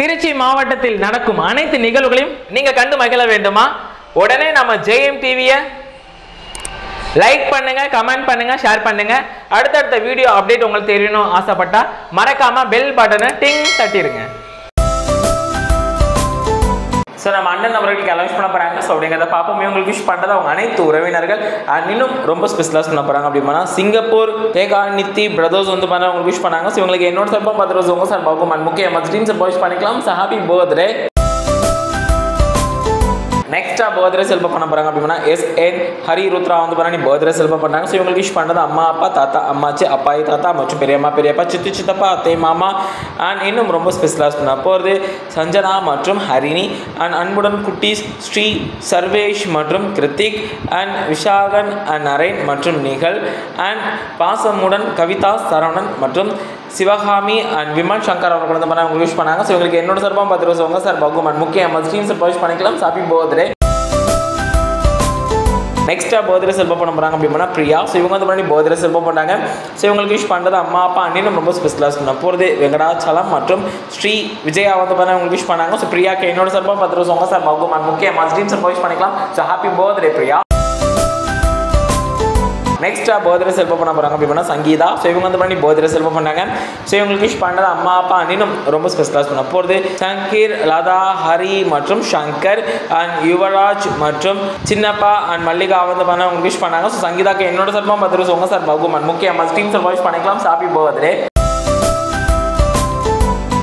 திருச்சி மாவட்டத்தில் நடக்கும் அனைத்து நிகழ்வுகளையும் நீங்க கண்டு மகிழ வேண்டுமா? உடனே நம்ம JM டிவியை லைக் பண்ணுங்க, கமெண்ட் பண்ணுங்க, ஷேர் பண்ணுங்க. அடுத்தடுத்த வீடியோ அப்டேட் உங்களுக்கு தெரியணும் ஆசைப்பட்டா மறக்காம பெல் பட்டனை டிங் தட்டிடுங்க. நம்ம அண்ணன் அவர்களுக்கு அலௌன்ஸ் பண்ண போறாங்க. ஸோ அப்படிங்கிறத பார்ப்போம். இவங்களுக்கு விஷ் பண்ணுறது அவங்க அனைத்து உறவினர்கள் இன்னும் ரொம்ப ஸ்பெஷலாக பண்ண போறாங்க. அப்படின்னா சிங்கப்பூர் ஏகா நித்தி பிரதர்ஸ் வந்து பண்ண அவங்களுக்கு விஷ் பண்ணாங்க. ஸோ இவங்களுக்கு என்னோட சார்பாக 10 ரோஸ் உங்க சார்பாகவும் முக்கிய ட்ரீம் சார் விஷ் பண்ணிக்கலாம். So happy birthday. நெக்ஸ்டா பர்த்டே செலிப்ரேட் பண்ண போறாங்க. அப்படின்னா SN ஹரி ருத்ரா வந்து பண்ணி பர்த்டே செலிப்ரேட் பண்ணாங்க. ஸோ இவங்களுக்கு விஷ் பண்ணுறது அம்மா அப்பா, தாத்தா அம்மாச்சி, அப்பாயி தாத்தா மற்றும் பெரியம்மா பெரியப்பா, சித்தி சித்தப்பா, அத்தை மாமா அண்ட் இன்னும் ரொம்ப ஸ்பெஷலாக பண்ண போகிறது சஞ்சனா மற்றும் ஹரிணி அண்ட் அன்புடன் குட்டீஸ் ஸ்ரீ சர்வேஷ் மற்றும் கிருத்திக் அண்ட் விஷாகன் அண்ட் நரேன் மற்றும் நிகழ் அண்ட் பாசமுடன் கவிதா சரவணன் மற்றும் சிவகாமி அண்ட் விமல் சங்கர் அவர்கள் வந்து பண்ண அவங்க விஷ் பண்ணாங்க. ஸோ இவங்களுக்கு என்னோட சார்பாக 10 ரோஸ் உங்க சார்பாகவும் அண்ட் முக்கிய ட்ரீம் சார் விஷ் பண்ணிக்கலாம். Happy birthday. நெக்ஸ்டா பர்த்டே செலிப்ரேட் பண்ண போறாங்க. அப்படின்னா பிரியா. ஸோ இவங்க வந்து பண்ணி பர்த்டே செலிப்ரேட் பண்ணாங்க. ஸோ இவங்களுக்கு விஷ் பண்ணுறது அம்மா அப்பா அண்ணினும் ரொம்ப ஸ்பெஷலாக பண்ண போகிறது வெங்கடாச்சலம் மற்றும் ஸ்ரீ விஜயா வந்து பண்ண அவங்களுக்கு விஷ் பண்ணாங்க. ஸோ பிரியாக்கு என்னோட சார்பாக 10 ரோஸ் உங்க சார்பாகவும் அண்ட் முக்கிய ட்ரீம் சார் விஷ் பண்ணிக்கலாம். So happy birthday Priya. நெக்ஸ்டா பர்த்டே செலிப்ரேட் பண்ண போறாங்க. அப்படின்னா சங்கீதா. ஸோ இவங்க வந்து பண்ணி பர்த்டே செலிப்ரேட் பண்ணாங்க. ஸோ இவங்களுக்கு விஷ் பண்ணுறது அம்மா அப்பா அண்ணினும் ரொம்ப ஸ்பெஷலாக பண்ண போகிறது சங்கீர், லதா, ஹரி மற்றும் சங்கர் அண்ட் யுவராஜ் மற்றும் சின்னப்பா அண்ட் மல்லிகா வந்து பண்ண அவங்க விஷ் பண்ணாங்க. ஸோ சங்கீதாக்கு என்னோட சார்பாக 10 ரோஸ் உங்க சார்பாகவும் அண்ட் முக்கிய ட்ரீம் சார் விஷ் பண்ணிக்கலாம். Happy birthday.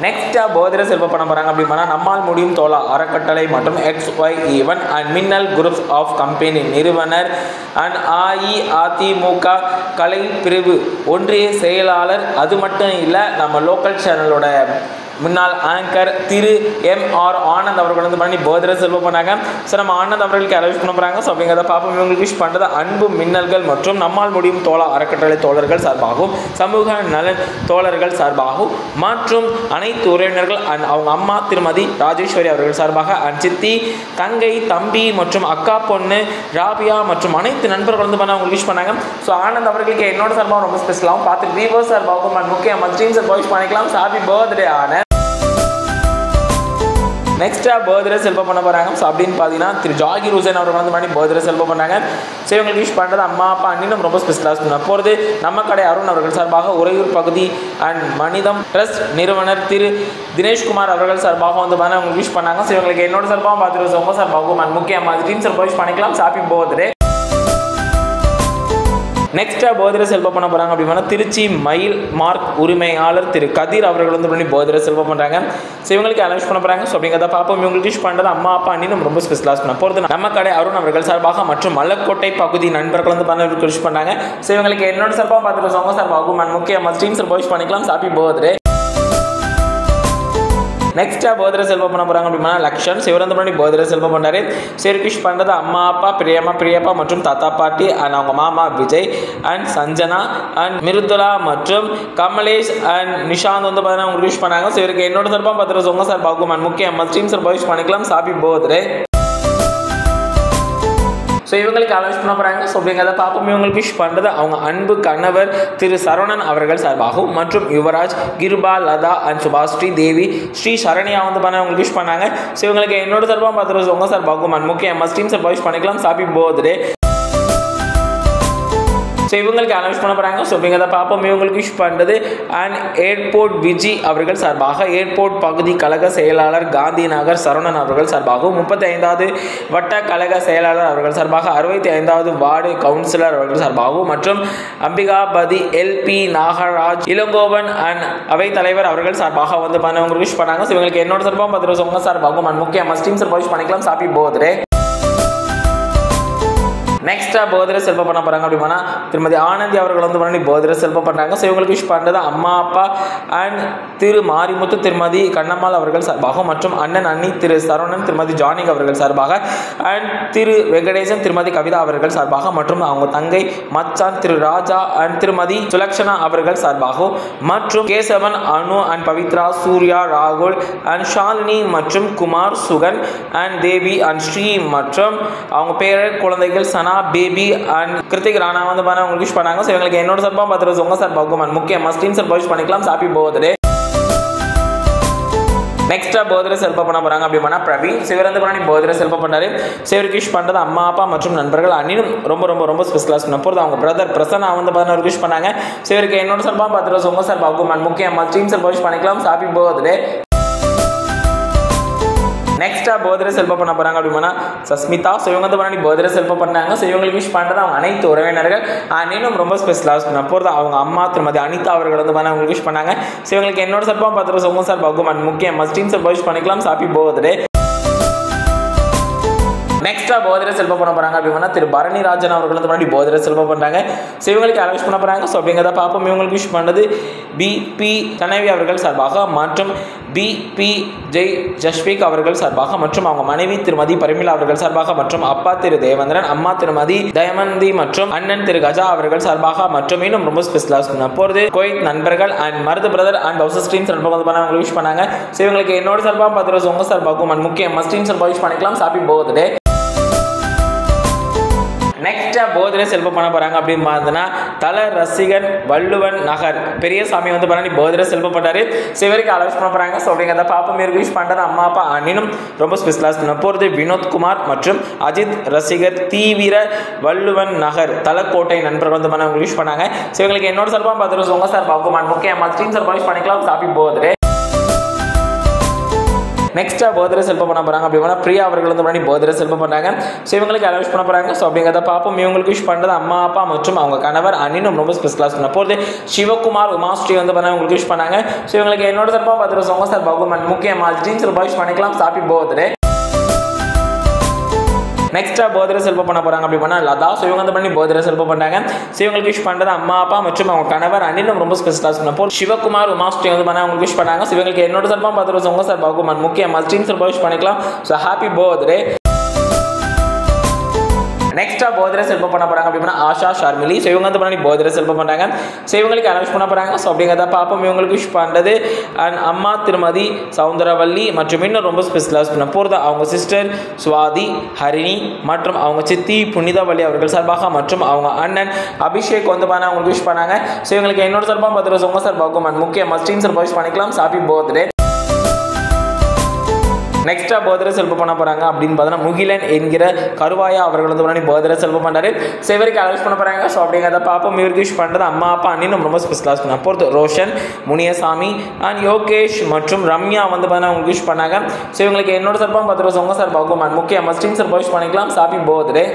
நெக்ஸ்டா பர்த்டே செலிப்ரேட் பண்ண போறாங்க. அப்படின்னா நம்மால் முடியும் தோழா அறக்கட்டளை மற்றும் XY even and Minnal groups of company நிறுவனர் அண்ட் அஇஅதிமுக கலை பிரிவு ஒன்றிய செயலாளர். அது மட்டும் இல்லை, நம்ம லோக்கல் சேனலோட முன்னாள் ஆங்கர் திரு MR ஆனந்த் அவர்கள் வந்து பண்ணி பர்த்டே செலிப்ரேட் பண்ணாங்க. ஸோ நம்ம ஆனந்த் அவர்களுக்கு அலௌன்ஸ் பண்ண போறாங்க. ஸோ அப்படிங்கிறத பார்ப்போம். இவங்களுக்கு விஷ் பண்ணுறது அன்பு மின்னல்கள் மற்றும் நம்மால் முடியும் தோழா அறக்கட்டளை தோழர்கள் சார்பாகவும் சமூக நலன் தோழர்கள் சார்பாகவும் மற்றும் அனைத்து உறவினர்கள் அண்ட் அவங்க அம்மா திருமதி ராஜேஸ்வரி அவர்கள் சார்பாக அண்ட் சித்தி, தங்கை, தம்பி மற்றும் அக்கா பொண்ணு ராபியா மற்றும் அனைத்து நண்பர்கள் வந்து பண்ண அவங்க விஷ் பண்ணாங்க. ஸோ ஆனந்த் அவர்களுக்கு என்னோட சார்பாக ரொம்ப ஸ்பெஷலாகவும் பார்த்து வீவர்ஸ் சார்பாகவும் அண்ட் முக்கிய ட்ரீம் சார் விஷ் பண்ணிக்கலாம். Happy birthday Anand. நெக்ஸ்டா பர்த்டே செலிப்ரேட் பண்ண போறாங்க. ஸோ அப்படின்னு பார்த்தீங்கன்னா திரு ஜாகிர் ஹுசேன் அவர்கள் வந்து பண்ணி பர்த்டே செலிப்ரேட் பண்ணாங்க. ஸோ இவங்களுக்கு விஷ் பண்ணுறது அம்மா அப்பா அண்ணினும் ரொம்ப ஸ்பெஷலாக பண்ண போகிறது நம்ம கடை அருண் அவர்கள் சார்பாக உறையூர் பகுதி அண்ட் மனிதம் ட்ரஸ்ட் நிறுவனர் திரு தினேஷ்குமார் அவர்கள் சார்பாக வந்து பண்ண அவங்க விஷ் பண்ணாங்க. ஸோ இவங்களுக்கு என்னோட சார்பாக 10 ரோஸ் உங்க சார்பாகவும் அண்ட் முக்கிய ட்ரீம் சார் விஷ் பண்ணிக்கலாம். Happy birthday. நெக்ஸ்டா பர்த்டே செலிப்ரேட் பண்ண போறாங்க. அப்படின்னா திருச்சி மயில் மார்க் உரிமையாளர் திரு கதிர் அவர்கள் வந்து பண்ணி பர்த்டே செலிப்ரேட் பண்றாங்க. ஸோ இவங்களுக்கு அனௌன்ஸ் பண்ண போறாங்க. ஸோ அப்படிங்கிறத பார்ப்போம். இவங்களுக்கு விஷ் பண்ணுறது அம்மா அப்பா அண்ணினும் ரொம்ப ஸ்பெஷலாக பண்ண போகிறது நம்ம கடை அருண் அவர்கள் சார்பாக மற்றும் மலக்கோட்டை பகுதி நண்பர்கள் வந்து பண்ண விஷ் பண்ணாங்க. ஸோ இவங்களுக்கு என்னோட சார்பாக 10 ரோஸ் உங்க சார்பாகவும் அண்ட் முக்கிய ட்ரீம் சார் விஷ் பண்ணிக்கலாம். Happy birthday. நெக்ஸ்டா பர்த்டே செலிப்ரேட் பண்ண போறாங்க. அப்படின்னா லக்ஷன். இவர் வந்து பண்ணி பர்த்டே செலிப்ரேட் பண்ணாரு. சரி விஷ் பண்ணுறது அம்மா அப்பா பிரியப்பா மற்றும் தாத்தா பாட்டி அண்ட் அவங்க மாமா விஜய் அண்ட் சஞ்சனா அண்ட் மிருதுலா மற்றும் கமலேஷ் அண்ட் நிஷாந்த் வந்து பார்த்தீங்கன்னா அவங்க விஷ் பண்ணாங்க. ஸோ இவருக்கு என்னோட சார்பாக 10 ரோஸ் உங்க சார்பாகவும் அண்ட் முக்கிய ட்ரீம் சார் விஷ் பண்ணிக்கலாம். Happy birthday. ஸோ இவங்களுக்கு அலௌன்ஸ் பண்ண போகிறாங்க. ஸோ அப்படிங்கிறத பார்ப்போம். இவங்களுக்கு விஷ் பண்ணுறது அவங்க அன்பு கணவர் திரு சரவணன் அவர்கள் சார்பாகவும் மற்றும் யுவராஜ், கிருபா, லதா அண்ட் சுபாஸ்ரீ தேவி ஸ்ரீ சரணியா வந்து பண்ண அவங்களுக்கு விஷ் பண்ணாங்க. ஸோ இவங்களுக்கு என்னோட சார்பாக 10 ரோஸ் உங்க சார்பாகவும் அண்ட் முக்கிய ட்ரீம் சார் விஷ் பண்ணிக்கலாம். Happy birthday. ஸோ இவங்களுக்கு அனௌன்ஸ் பண்ண போகிறாங்க. ஸோ அப்படிங்கிறத பார்ப்போம். இவங்களுக்கு விஷ் பண்ணுறது அண்ட் ஏர்போர்ட் விஜி அவர்கள் சார்பாக ஏர்போர்ட் பகுதி கழக செயலாளர் காந்தி நகர் சரவணன் அவர்கள் சார்பாகவும் 35வது வட்ட கழக செயலாளர் அவர்கள் சார்பாக 65வது வார்டு கவுன்சிலர் அவர்கள் சார்பாகவும் மற்றும் அம்பிகாபதி LP நாகராஜ் இளங்கோவன் அண்ட் அவை தலைவர் அவர்கள் சார்பாக வந்து பண்ணவங்க விஷ் பண்ணாங்க. ஸோ இவங்களுக்கு என்னோட சார்பாக 10 ரோஸ் உங்க சார்பாகவும் அண்ட் முக்கிய ட்ரீம் சார் விஷ் பண்ணிக்கலாம். Happy birthday. நெக்ஸ்டா பர்த்டே செலிப்ரேட் பண்ண போறாங்க. அப்படின்னா திருமதி ஆனந்தி அவர்கள் வந்து பண்ணி பர்த்டே செலிப்ரேட் பண்றாங்க. ஸோ இவங்களுக்கு விஷ் பண்ணுறது அம்மா அப்பா அண்ட் திரு மாரிமுத்து திருமதி கண்ணம்மாள் அவர்கள் சார்பாக மற்றும் அண்ணன் அண்ணி திரு சரவணன் திருமதி ஜானிக் அவர்கள் சார்பாக அண்ட் திரு வெங்கடேசன் திருமதி கவிதா அவர்கள் சார்பாக மற்றும் அவங்க தங்கை மச்சான் திரு ராஜா அண்ட் திருமதி சுலக்ஷனா அவர்கள் சார்பாகவும் மற்றும் கேசவன், அனு அண்ட் பவித்ரா, சூர்யா, ராகுல் அண்ட் ஷாலினி மற்றும் குமார், சுகன் அண்ட் தேவி அண்ட் ஸ்ரீ மற்றும் அவங்க பேர குழந்தைகள் சனா, பேபி அண்ட் கிருத்திக் ராணா வந்து பண்ண உங்களுக்கு விஷ் பண்ணாங்க. ஸோ இவங்களுக்கு என்னோட சார்பாக 10 ரோஸ் உங்க சார்பாகவும் முக்கிய ட்ரீம் சார் விஷ் பண்ணிக்கலாம். Happy birthday. நெக்ஸ்ட்டாக பர்த்டே செலிப்ரேட் பண்ண போகிறாங்க அப்படின்னா பிரவீன். ஸோ இவர் வந்து பார்த்தீங்கன்னா பர்த்டே செலிப்ரேட் பண்ணாரு. ஸோ இவருக்கு விஷ் பண்ணுறது அம்மா அப்பா மற்றும் நண்பர்கள் அன்னியும் ரொம்ப ரொம்ப ரொம்ப ஸ்பெஷலாக சொன்ன போகிறது அவங்க பிரதர் பிரசன்னா வந்து பார்த்தீங்கன்னா விஷ் பண்ணாங்க. ஸோ இவருக்கு என்னோட சார்பாக பார்த்துட்டு உங்கள் சார்பாகும் முக்கியமாக டீம் சார்பாக விஷ் பண்ணிக்கலாம். Happy birthday. நெக்ஸ்ட்டாக பர்த்டே செலிப்ரேட் பண்ண போகிறாங்க அப்படின்னா சஸ்மிதா. ஸோ இவங்க வந்து பண்ணி பர்த்டே செலிப்ரேட் பண்ணாங்க. ஸோ இவங்களுக்கு விஷ் பண்ணுறது அவங்க அனைத்து உறவினர்கள் இன்னும் ரொம்ப ஸ்பெஷலாக சொன்ன போகிறது அவங்க அம்மா திருமதி அனிதா அவர்கள் வந்து பண்ண அவங்களுக்கு விஷ் பண்ணாங்க. ஸோ இவங்களுக்கு என்னோட சார்பாக பார்த்துட்டு உங்கள் சார்பாகும் முக்கியமாக டீம் சார்பாக விஷ் பண்ணிக்கலாம். Happy birthday. நெக்ஸ்ட்டாக பர்த்டே செலிப்ரேட் பண்ண போகிறாங்க அப்படின்னா திரு பரணி ராஜன் அவர்கள் வந்து முன்னாடி பர்த்டே செலிப்ரேட் பண்ணுறாங்க. ஸோ இவங்களுக்கு யாரும் விஷ் பண்ண போகிறாங்க. ஸோ அப்படிங்கிறத பார்ப்போம். இவங்களுக்கு விஷ் பண்ணது பிபி தனவி அவர்கள் சார்பாக மற்றும் பிபி ஜெய் ஜஸ்விக் அவர்கள் சார்பாக மற்றும் அவங்க மனைவி திருமதி பரிமிளா அவர்கள் சார்பாக மற்றும் அப்பா திரு தேவேந்திரன், அம்மா திருமதி தயமந்தி மற்றும் அண்ணன் திரு கஜா அவர்கள் சார்பாக மற்றும் இன்னும் ரொம்ப ஸ்பெஷலாக சொன்ன போகிறது கோயிட் நண்பர்கள் and Marudhu brother and house stream சார்பாக வந்து பண்ண அவங்களுக்கு விஷ் பண்ணாங்க. ஸோ இவங்களுக்கு என்னோட சார்பாக பார்த்துட்டு உங்கள் சார்பாகும் அண்ட் முக்கியமாக ஸ்ட்ரீம் சார்பாக விஷ் பண்ணிக்கலாம். Happy birthday. நெக்ஸ்ட்டாக பர்த்டே செலிப்ரேட் பண்ண போகிறாங்க அப்படின்னு பார்த்தீங்கன்னா தல ரசிகன் வள்ளுவன் நகர் பெரியசாமி வந்து பண்ணி பர்த்டே செலிப்ரேட் பண்ணாரு. ஸோ இவருக்கு அலவுஸ் பண்ண போகிறாங்க. ஸோ அப்படிங்கிறத பாப்பா மீருக்கு விஷ் பண்ணுறது அம்மா அப்பா அண்ணினும் ரொம்ப ஸ்பெஷலாக சொன்ன போகிறது வினோத்குமார் மற்றும் அஜித் ரசிகர் தீவிர வள்ளுவன் நகர் தலக்கோட்டை நண்பர்கள் வந்து பண்ண அவங்க விஷ் பண்ணாங்க. ஸோ இவங்களுக்கு என்னோட சார்பாக பார்த்துட்டு உங்கள் சார் பாக்குமான் முக்கியமாக ஸ்டீம் சார்பாக விஷ் பண்ணிக்கலாம். Happy birthday. நெக்ஸ்ட்டாக பர்த்டே செலிப்ரேட் பண்ண போகிறாங்க அப்படின்னா பிரியா அவர்கள் வந்து முன்னாடி பர்த்டே செலிப்ரேட் பண்ணாங்க. ஸோ இவங்களுக்கு யாரும் விஷ் பண்ண போகிறாங்க. ஸோ அப்படிங்கிறத பார்ப்போம். இவங்களுக்கு விஷ் பண்ணுறது அம்மா அப்பா மற்றும் அவங்க கணவர் அண்ணினும் ரொம்ப ஸ்பெஷலாக சொன்ன போகிறது சிவகுமார் உமாஸ்ரீ வந்து பண்ண உங்களுக்கு விஷ் பண்ணாங்க. ஸோ இவங்களுக்கு என்னோட சார்பாக பார்த்துட்டு உங்கள் சார் பாகுமன் முக்கியமாக ஜீன்ஸ் விஷ் பண்ணிக்கலாம். Happy birthday. நெக்ஸ்ட்டாக பர்த்டே செலிப்ரேட் பண்ண போகிறாங்க அப்படின்னா லதா. ஸோ இவங்க வந்து பண்ணி பர்த்டே செலிப்ரேட் பண்ணாங்க. ஸோ இவங்களுக்கு விஷ் பண்ணுறது அம்மா அப்பா மற்றும் அவங்க கணவர் அண்ணிலும் ரொம்ப ஸ்பெஷலாக சொன்ன போல் சிவகுமார் உமாஸ்ரீ வந்து பண்ண அவங்களுக்கு விஷ் பண்ணாங்க. ஸோ இவங்களுக்கு என்னோட சார்பாக பார்த்துட்டு உங்கள் சார் பாகுமன் முக்கியமாக ஸ்ட்ரீம் சார்பாக விஷ் பண்ணிக்கலாம். So happy birthday. நெக்ஸ்ட்டாக பர்த்டே செலிப்ரேட் பண்ண போகிறாங்க அப்படின்னா ஆஷா ஷர்மிலி. ஸோ இவங்க வந்து பண்ணி பர்த்டே செலிப்ரேட் பண்ணுறாங்க. ஸோ இவங்களுக்கு யாரும் விஷ் பண்ண போகிறாங்க. ஸோ அப்படிங்கிறத பார்ப்போம். இவங்களுக்கு விஷ் பண்ணுறது அண்ட் அம்மா திருமதி சவுந்தரவல்லி மற்றும் இன்னும் ரொம்ப ஸ்பெஷலாக பண்ண போகிறது அவங்க சிஸ்டர் சுவாதி ஹரிணி மற்றும் அவங்க சித்தி புனிதவல்லி அவர்கள் சார்பாக மற்றும் அவங்க அண்ணன் அபிஷேக் வந்து பண்ண அவங்களுக்கு விஷ் பண்ணாங்க. ஸோ இவங்களுக்கு என்னோட சார்பாக பார்த்துட்டு உங்கள் சார் பாகுமன் முக்கியமாக ஸ்ட்ரீம் சார்பாக விஷ் பண்ணிக்கலாம். Happy birthday. நெக்ஸ்ட்டாக பர்த்டே செலிப்ரேட் பண்ண போகிறாங்க அப்படின்னு பார்த்தீங்கன்னா முகிலன் என்கிற கருவாயா அவர்கள் வந்து முன்னாடி பர்த்டே செலிப்ரேட் பண்ணாரு. ஸோ இவருக்கு அலவுஸ் பண்ண போகிறாங்க. ஸோ அப்படிங்கிறத பார்ப்போம். இவருக்கு விஷ் பண்ணுறது அம்மா அப்பா அண்ணினும் ரொம்ப ஸ்பெஷலாக பண்ண போகிறது ரோஷன் முனியசாமி அண்ட் யோகேஷ் மற்றும் ரம்யா வந்து பார்த்தீங்கன்னா உங்களுக்கு விஷ் பண்ணாங்க. ஸோ இவங்களுக்கு என்னோட சார்பாக பார்த்துட்டு உங்கள் சார் பாகுமன் முக்கியமாக ஸ்ட்ரீம் சார்பாக விஷ் பண்ணிக்கலாம். Happy birthday.